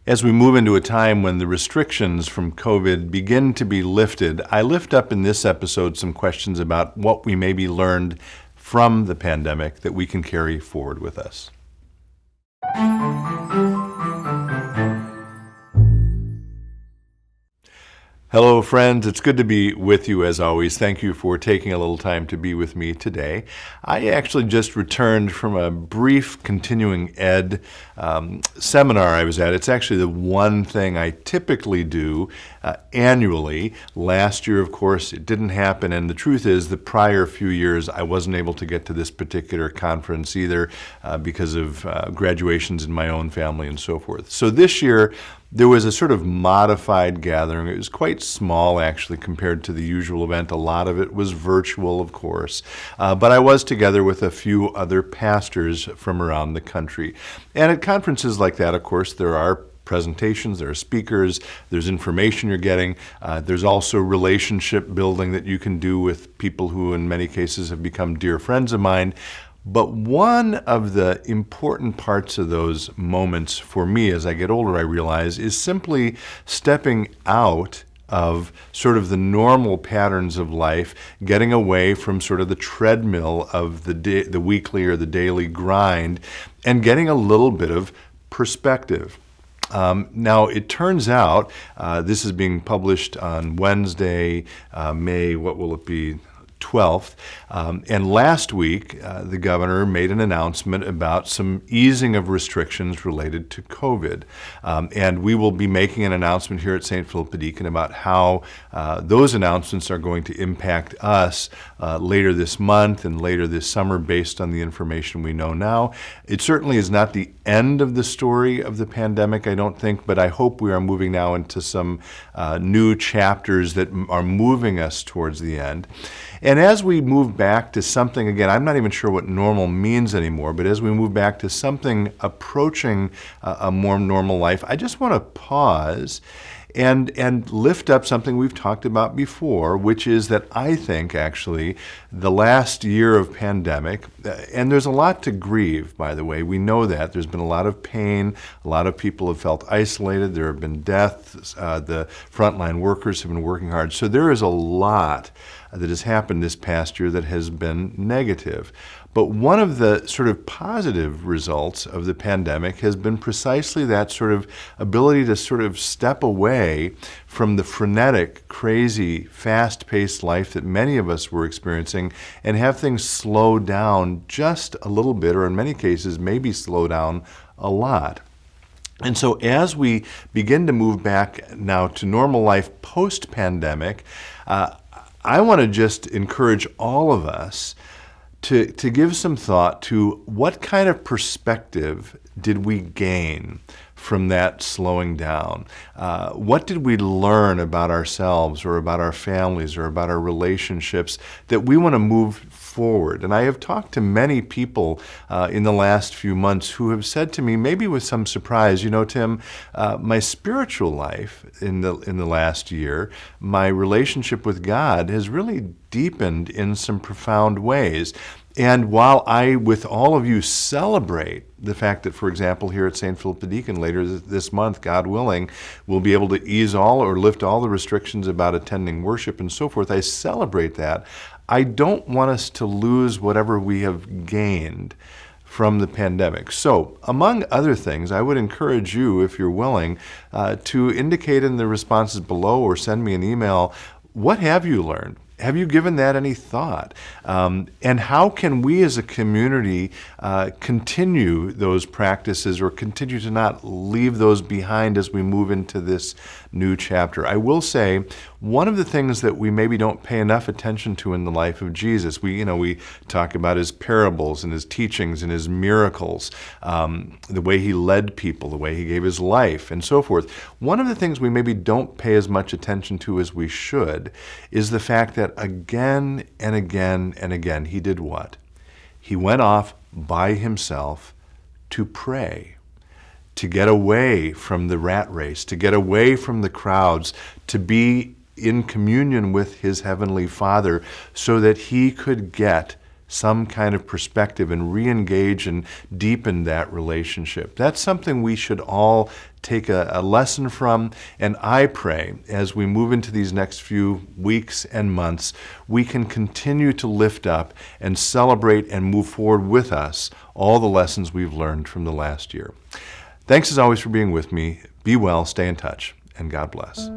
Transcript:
As we move into a time when the restrictions from COVID begin to be lifted, I lift up in this episode some questions about what we maybe learned from the pandemic that we can carry forward with us. Hello, friends. It's good to be with you as always. Thank you for taking a little time to be with me today. I actually just returned from a brief continuing ed seminar I was at. It's actually the one thing I typically do annually. Last year, of course, it didn't happen. And the truth is, the prior few years, I wasn't able to get to this particular conference either because of graduations in my own family and so forth. So this year, there was a sort of modified gathering. It was quite small, actually, compared to the usual event. A lot of it was virtual, of course. But I was together with a few other pastors from around the country. And at conferences like that, of course, there are presentations, there are speakers, there's information you're getting. There's also relationship building that you can do with people who, in many cases, have become dear friends of mine. But one of the important parts of those moments for me as I get older, I realize, is simply stepping out of sort of the normal patterns of life, getting away from sort of the treadmill of the weekly or the daily grind, and getting a little bit of perspective. Now, it turns out, this is being published on Wednesday, May, what will it be? 12th. And last week, the governor made an announcement about some easing of restrictions related to COVID. And we will be making an announcement here at St. Philip the Deacon about how those announcements are going to impact us later this month and later this summer based on the information we know now. It certainly is not the end of the story of the pandemic, I don't think, but I hope we are moving now into some new chapters that are moving us towards the end. And as we move back to something, again, I'm not even sure what normal means anymore, but as we move back to something approaching a more normal life, I just want to pause and lift up something we've talked about before, which is that I think, actually, the last year of pandemic, and there's a lot to grieve, by the way. We know that. There's been a lot of pain. A lot of people have felt isolated. There have been deaths. The frontline workers have been working hard. So there is a lot that has happened this past year that has been negative. But one of the sort of positive results of the pandemic has been precisely that sort of ability to sort of step away from the frenetic, crazy, fast-paced life that many of us were experiencing and have things slow down just a little bit, or in many cases, maybe slow down a lot. And so as we begin to move back now to normal life post-pandemic, I want to just encourage all of us to give some thought to what kind of perspective did we gain from that slowing down? What did we learn about ourselves or about our families or about our relationships that we want to move forward? And I have talked to many people in the last few months who have said to me, maybe with some surprise, you know, Tim, my spiritual life in the last year, my relationship with God has really deepened in some profound ways. And while I, with all of you, celebrate the fact that, for example, here at St. Philip the Deacon later this month, God willing, we'll be able to ease all or lift all the restrictions about attending worship and so forth, I celebrate that. I don't want us to lose whatever we have gained from the pandemic. So, among other things, I would encourage you, if you're willing, to indicate in the responses below or send me an email, what have you learned? Have you given that any thought? And how can we as a community continue those practices or continue to not leave those behind as we move into this new chapter? I will say, one of the things that we maybe don't pay enough attention to in the life of Jesus, we talk about his parables and his teachings and his miracles, the way he led people, the way he gave his life, and so forth. One of the things we maybe don't pay as much attention to as we should is the fact that again and again and again, he did what? He went off by himself to pray, to get away from the rat race, to get away from the crowds, to be in communion with his heavenly Father so that he could get some kind of perspective and re-engage and deepen that relationship. That's something we should all take a lesson from, and I pray as we move into these next few weeks and months, we can continue to lift up and celebrate and move forward with us all the lessons we've learned from the last year. Thanks as always for being with me. Be well, stay in touch, and God bless.